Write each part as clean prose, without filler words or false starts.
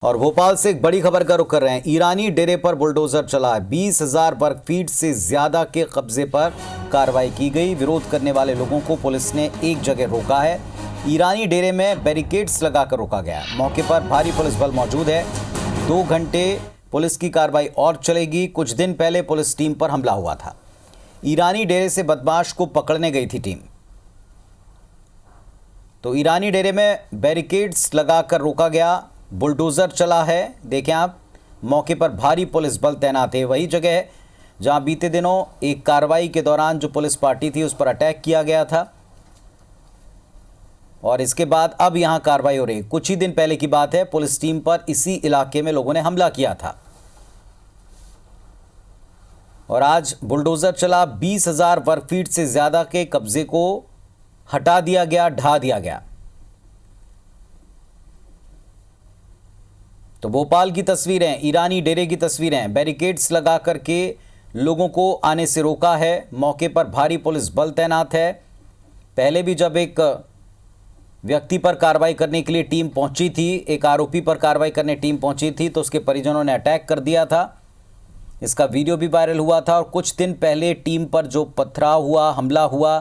और भोपाल से एक बड़ी खबर का रुख कर रहे हैं। ईरानी डेरे पर बुलडोजर चला है। 20,000 वर्ग फीट से ज्यादा के कब्जे पर कार्रवाई की गई। विरोध करने वाले लोगों को पुलिस ने एक जगह रोका है। ईरानी डेरे में बैरिकेड्स लगाकर रोका गया। मौके पर भारी पुलिस बल मौजूद है। 2 घंटे पुलिस की कार्रवाई और चलेगी। कुछ दिन पहले पुलिस टीम पर हमला हुआ था। ईरानी डेरे से बदमाश को पकड़ने गई थी टीम। तो ईरानी डेरे में बैरिकेड्स लगाकर रोका गया, बुलडोजर चला है। देखें आप, मौके पर भारी पुलिस बल तैनात है। वही जगह है जहां बीते दिनों एक कार्रवाई के दौरान जो पुलिस पार्टी थी उस पर अटैक किया गया था और इसके बाद अब यहां कार्रवाई हो रही। कुछ ही दिन पहले की बात है, पुलिस टीम पर इसी इलाके में लोगों ने हमला किया था और आज बुलडोजर चला। 20,000 वर्ग फीट से ज्यादा के कब्जे को हटा दिया गया, ढा दिया गया। तो भोपाल की तस्वीरें, ईरानी डेरे की तस्वीरें। बैरिकेड्स लगा करके लोगों को आने से रोका है। मौके पर भारी पुलिस बल तैनात है। पहले भी जब एक व्यक्ति पर कार्रवाई करने के लिए टीम पहुंची थी, एक आरोपी पर कार्रवाई करने टीम पहुंची थी, तो उसके परिजनों ने अटैक कर दिया था। इसका वीडियो भी वायरल हुआ था। और कुछ दिन पहले टीम पर जो पथराव हुआ, हमला हुआ,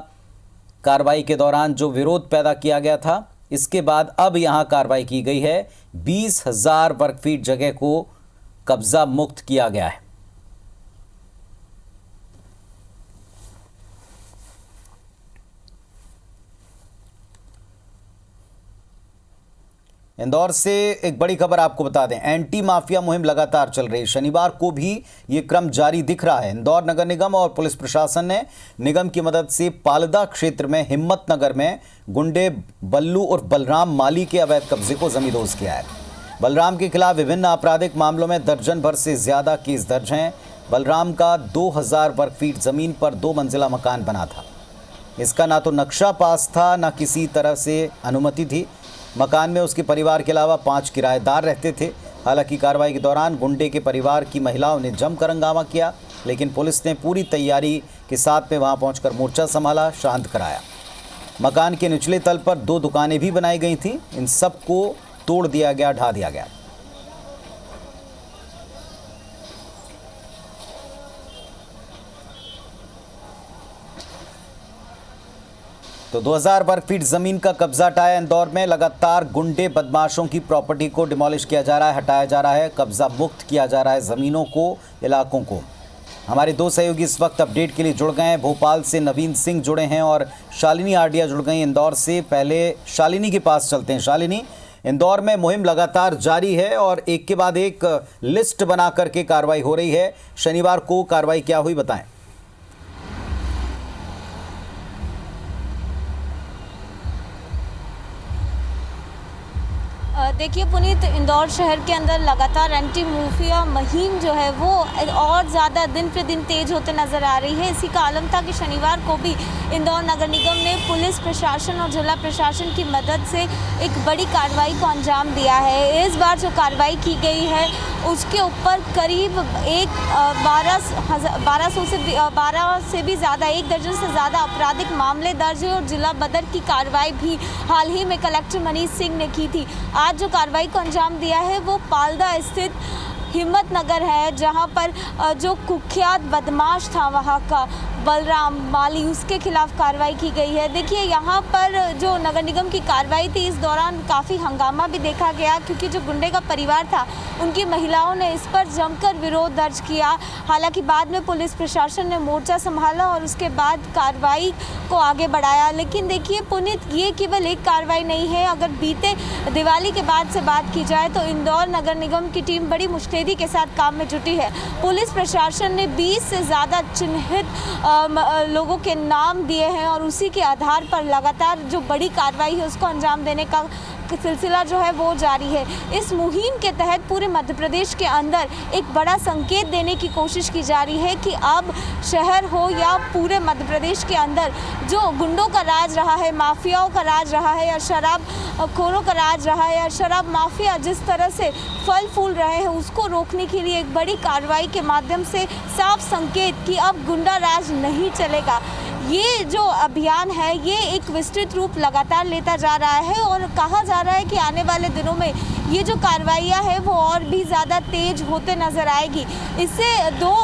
कार्रवाई के दौरान जो विरोध पैदा किया गया था, इसके बाद अब यहां कार्रवाई की गई है। 20,000 वर्ग फीट जगह को कब्जा मुक्त किया गया है। इंदौर से एक बड़ी खबर आपको बता दें। एंटी माफिया मुहिम लगातार चल रही है। शनिवार को भी ये क्रम जारी दिख रहा है। इंदौर नगर निगम और पुलिस प्रशासन ने निगम की मदद से पालदा क्षेत्र में हिम्मत नगर में गुंडे बल्लू और बलराम माली के अवैध कब्जे को जमींदोज किया है। बलराम के खिलाफ विभिन्न आपराधिक मामलों में दर्जन भर से ज्यादा केस दर्ज हैं। बलराम का 2,000 वर्ग फीट जमीन पर 2 मंजिला मकान बना था। इसका ना तो नक्शा पास था, ना किसी तरह से अनुमति थी। मकान में उसके परिवार के अलावा 5 किराएदार रहते थे। हालांकि कार्रवाई के दौरान गुंडे के परिवार की महिलाओं ने जमकर हंगामा किया, लेकिन पुलिस ने पूरी तैयारी के साथ में वहां पहुंचकर मोर्चा संभाला, शांत कराया। मकान के निचले तल पर 2 दुकानें भी बनाई गई थीं। इन सब को तोड़ दिया गया, ढा दिया गया। तो 2,000 वर्ग फीट जमीन का कब्जा हटाया। इंदौर में लगातार गुंडे बदमाशों की प्रॉपर्टी को डिमोलिश किया जा रहा है, हटाया जा रहा है, कब्जा मुक्त किया जा रहा है ज़मीनों को, इलाकों को। हमारे 2 सहयोगी इस वक्त अपडेट के लिए जुड़ गए हैं। भोपाल से नवीन सिंह जुड़े हैं और शालिनी आडिया जुड़ गई इंदौर से। पहले शालिनी के पास चलते हैं। शालिनी, इंदौर में मुहिम लगातार जारी है और एक के बाद एक लिस्ट बना करके कार्रवाई हो रही है। शनिवार को कार्रवाई क्या हुई, बताएं। देखिए पुनीत, इंदौर शहर के अंदर लगातार एंटी माफिया मुहिम जो है वो और ज़्यादा दिन पे दिन तेज होते नज़र आ रही है। इसी का आलम था कि शनिवार को भी इंदौर नगर निगम ने पुलिस प्रशासन और जिला प्रशासन की मदद से एक बड़ी कार्रवाई को अंजाम दिया है। इस बार जो कार्रवाई की गई है उसके ऊपर करीब 12 से भी ज़्यादा, 1 दर्जन से ज़्यादा आपराधिक मामले दर्ज है और जिला बदर की कार्रवाई भी हाल ही में कलेक्टर मनीष सिंह ने की थी। आज जो कार्रवाई को अंजाम दिया है वो पालदा स्थित हिम्मत नगर है, जहां पर जो कुख्यात बदमाश था वहां का बलराम माली, उसके खिलाफ कार्रवाई की गई है। देखिए यहाँ पर जो नगर निगम की कार्रवाई थी, इस दौरान काफ़ी हंगामा भी देखा गया, क्योंकि जो गुंडे का परिवार था उनकी महिलाओं ने इस पर जमकर विरोध दर्ज किया। हालांकि बाद में पुलिस प्रशासन ने मोर्चा संभाला और उसके बाद कार्रवाई को आगे बढ़ाया। लेकिन देखिए पुनीत, ये केवल एक कार्रवाई नहीं है। अगर बीते दिवाली के बाद से बात की जाए तो इंदौर नगर निगम की टीम बड़ी मुस्तैदी के साथ काम में जुटी है। पुलिस प्रशासन ने 20 से ज़्यादा चिन्हित लोगों के नाम दिए हैं और उसी के आधार पर लगातार जो बड़ी कार्रवाई है उसको अंजाम देने का सिलसिला जो है वो जारी है। इस मुहिम के तहत पूरे मध्य प्रदेश के अंदर एक बड़ा संकेत देने की कोशिश की जा रही है कि अब शहर हो या पूरे मध्य प्रदेश के अंदर जो गुंडों का राज रहा है, माफियाओं का राज रहा है या शराब खोरों का राज रहा है या शराब माफिया जिस तरह से फल फूल रहे हैं, उसको रोकने के लिए एक बड़ी कार्रवाई के माध्यम से साफ संकेत कि अब गुंडा राज नहीं चलेगा। ये जो अभियान है ये एक विस्तृत रूप लगातार लेता जा रहा है और कहा जा रहा है कि आने वाले दिनों में ये जो कार्रवाइयाँ है वो और भी ज़्यादा तेज होते नज़र आएगी। इससे दो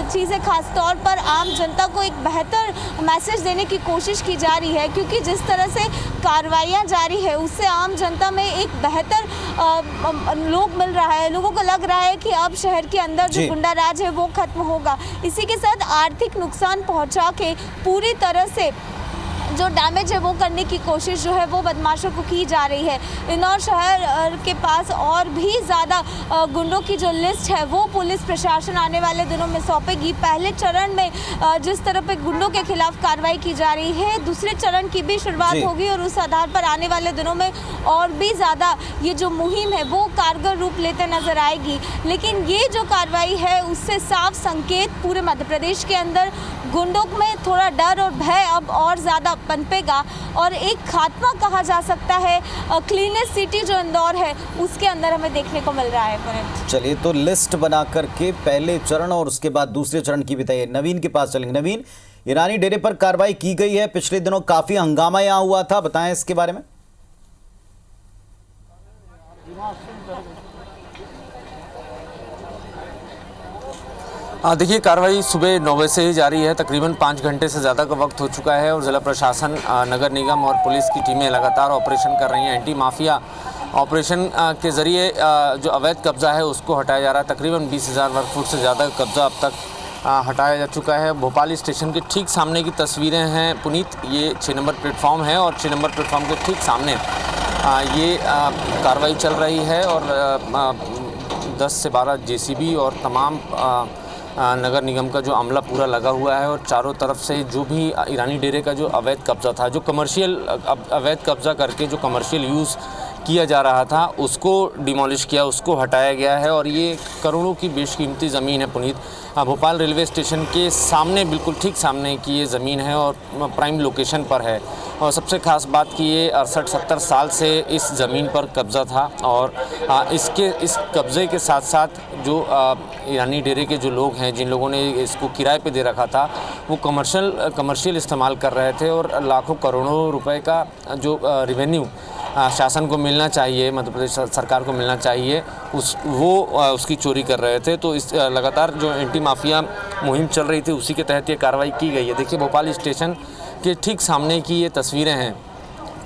चीज़ें खास तौर पर आम जनता को एक बेहतर मैसेज देने की कोशिश की जा रही है, क्योंकि जिस तरह से कार्रवाइयाँ जारी है उससे आम जनता में एक बेहतर लोग मिल रहा है। लोगों को लग रहा है कि अब शहर के अंदर जो गुंडा राज है वो खत्म होगा। इसी के साथ आर्थिक नुकसान पहुंचा के पूरी तरह से जो डैमेज है वो करने की कोशिश जो है वो बदमाशों को की जा रही है। इंदौर शहर के पास और भी ज़्यादा गुंडों की जो लिस्ट है वो पुलिस प्रशासन आने वाले दिनों में सौंपेगी। पहले चरण में जिस तरह पे गुंडों के खिलाफ कार्रवाई की जा रही है, दूसरे चरण की भी शुरुआत होगी और उस आधार पर आने वाले दिनों में और भी ज़्यादा ये जो मुहिम है वो कारगर रूप लेते नजर आएगी। लेकिन ये जो कार्रवाई है उससे साफ संकेत पूरे मध्य प्रदेश के अंदर गुंडों में थोड़ा डर और भय अब और ज़्यादा पनपेगा और एक खात्मा कहा जा सकता है क्लीनेस्ट सिटी जो इंदौर है उसके अंदर हमें देखने को मिल रहा है। चलिए, तो लिस्ट बना करके पहले चरण और उसके बाद दूसरे चरण की भी तैयारी। नवीन के पास चलेंगे। नवीन, ईरानी डेरे पर कार्रवाई की गई है, पिछले दिनों काफी हंगामा यहाँ हुआ था, बताएं इसके बारे में। देखिए, कार्रवाई सुबह 9 बजे से ही जारी है। तकरीबन 5 घंटे से ज़्यादा का वक्त हो चुका है और ज़िला प्रशासन, नगर निगम और पुलिस की टीमें लगातार ऑपरेशन कर रही हैं। एंटी माफिया ऑपरेशन के ज़रिए जो अवैध कब्ज़ा है उसको हटाया जा रहा है। तकरीबन 20,000 वर्ग फुट से ज़्यादा कब्ज़ा अब तक हटाया जा चुका है। भोपाल स्टेशन के ठीक सामने की तस्वीरें हैं पुनीत। ये 6 नंबर प्लेटफॉर्म है और 6 नंबर प्लेटफॉर्म के ठीक सामने ये कार्रवाई चल रही है और 10 से 12 JCB और तमाम नगर निगम का जो अमला पूरा लगा हुआ है और चारों तरफ से जो भी ईरानी डेरे का जो अवैध कब्ज़ा था, जो कमर्शियल अवैध कब्ज़ा करके जो कमर्शियल यूज़ किया जा रहा था उसको डिमोलिश किया, उसको हटाया गया है। और ये करोड़ों की बेशकीमती ज़मीन है पुनीत। भोपाल रेलवे स्टेशन के सामने, बिल्कुल ठीक सामने की ये ज़मीन है और प्राइम लोकेशन पर है। और सबसे ख़ास बात कि ये 68-70 साल से इस ज़मीन पर कब्ज़ा था और इस कब्ज़े के साथ साथ जो ईरानी डेरे के जो लोग हैं, जिन लोगों ने इसको किराए पे दे रखा था, वो कमर्शियल इस्तेमाल कर रहे थे और लाखों करोड़ों रुपए का जो रेवेन्यू शासन को मिलना चाहिए, मध्य प्रदेश सरकार को मिलना चाहिए, उसकी चोरी कर रहे थे। तो इस लगातार जो एंटी माफिया मुहिम चल रही थी उसी के तहत ये कार्रवाई की गई है। देखिए, भोपाल स्टेशन के ठीक सामने की ये तस्वीरें हैं।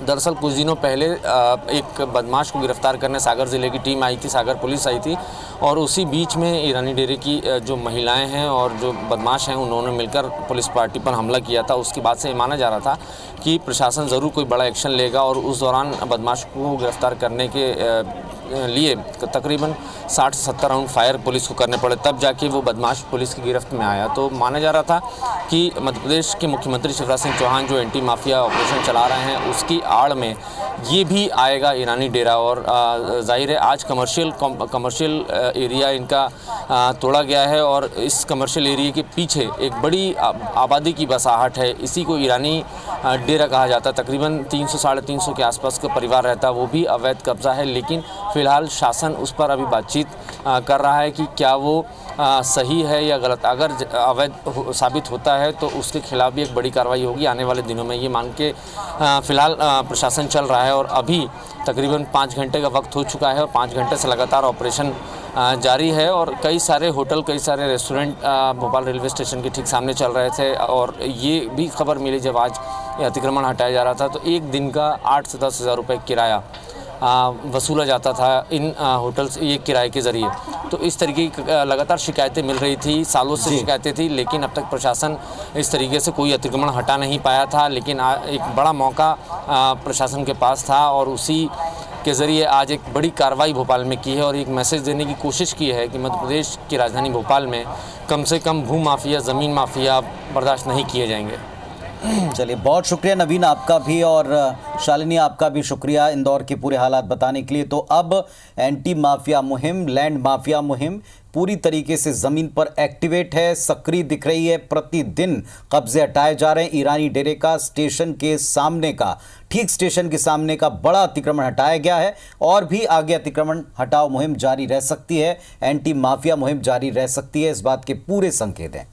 दरअसल कुछ दिनों पहले एक बदमाश को गिरफ्तार करने सागर ज़िले की टीम आई थी, सागर पुलिस आई थी और उसी बीच में ईरानी डेरे की जो महिलाएं हैं और जो बदमाश हैं उन्होंने मिलकर पुलिस पार्टी पर हमला किया था। उसके बाद से माना जा रहा था कि प्रशासन ज़रूर कोई बड़ा एक्शन लेगा और उस दौरान बदमाश को गिरफ्तार करने के लिए तकरीबन 60 से 70 राउंड फायर पुलिस को करने पड़े, तब जाके वो बदमाश पुलिस की गिरफ्त में आया। तो माना जा रहा था कि मध्य प्रदेश के मुख्यमंत्री शिवराज सिंह चौहान जो एंटी माफिया ऑपरेशन चला रहे हैं उसकी आड़ में ये भी आएगा ईरानी डेरा। और जाहिर है आज कमर्शियल एरिया इनका तोड़ा गया है और इस कमर्शियल एरिया के पीछे एक बड़ी आबादी की बसाहट है। इसी को ईरानी डेरा कहा जाता है। तकरीबन 300-350 के आसपास का परिवार रहता है, वो भी अवैध कब्ज़ा है। लेकिन फ़िलहाल शासन उस पर अभी बातचीत कर रहा है कि क्या वो सही है या गलत। अगर अवैध साबित होता है तो उसके खिलाफ भी एक बड़ी कार्रवाई होगी आने वाले दिनों में, ये मान के फ़िलहाल प्रशासन चल रहा है। और अभी तकरीबन 5 घंटे का वक्त हो चुका है और 5 घंटे से लगातार ऑपरेशन जारी है और कई सारे होटल, कई सारे रेस्टोरेंट भोपाल रेलवे स्टेशन के ठीक सामने चल रहे थे। और ये भी खबर मिली जब आज ये अतिक्रमण हटाया जा रहा था तो एक दिन का 8 से 10 हज़ार रुपये किराया वसूला जाता था इन होटल्स ये किराए के ज़रिए। तो इस तरीके की लगातार शिकायतें मिल रही थी, सालों से शिकायतें थी, लेकिन अब तक प्रशासन इस तरीके से कोई अतिक्रमण हटा नहीं पाया था। लेकिन एक बड़ा मौका प्रशासन के पास था और उसी के ज़रिए आज एक बड़ी कार्रवाई भोपाल में की है और एक मैसेज देने की कोशिश की है कि मध्य प्रदेश की राजधानी भोपाल में कम से कम भू माफिया, ज़मीन माफिया बर्दाश्त नहीं किए जाएंगे। चलिए, बहुत शुक्रिया नवीन आपका भी और शालिनी आपका भी शुक्रिया इंदौर के पूरे हालात बताने के लिए। तो अब एंटी माफिया मुहिम, लैंड माफिया मुहिम पूरी तरीके से ज़मीन पर एक्टिवेट है, सक्रिय दिख रही है। प्रतिदिन कब्जे हटाए जा रहे हैं। ईरानी डेरे का स्टेशन के सामने का, ठीक स्टेशन के सामने का बड़ा अतिक्रमण हटाया गया है और भी आगे अतिक्रमण हटाओ मुहिम जारी रह सकती है, एंटी माफिया मुहिम जारी रह सकती है, इस बात के पूरे संकेत हैं।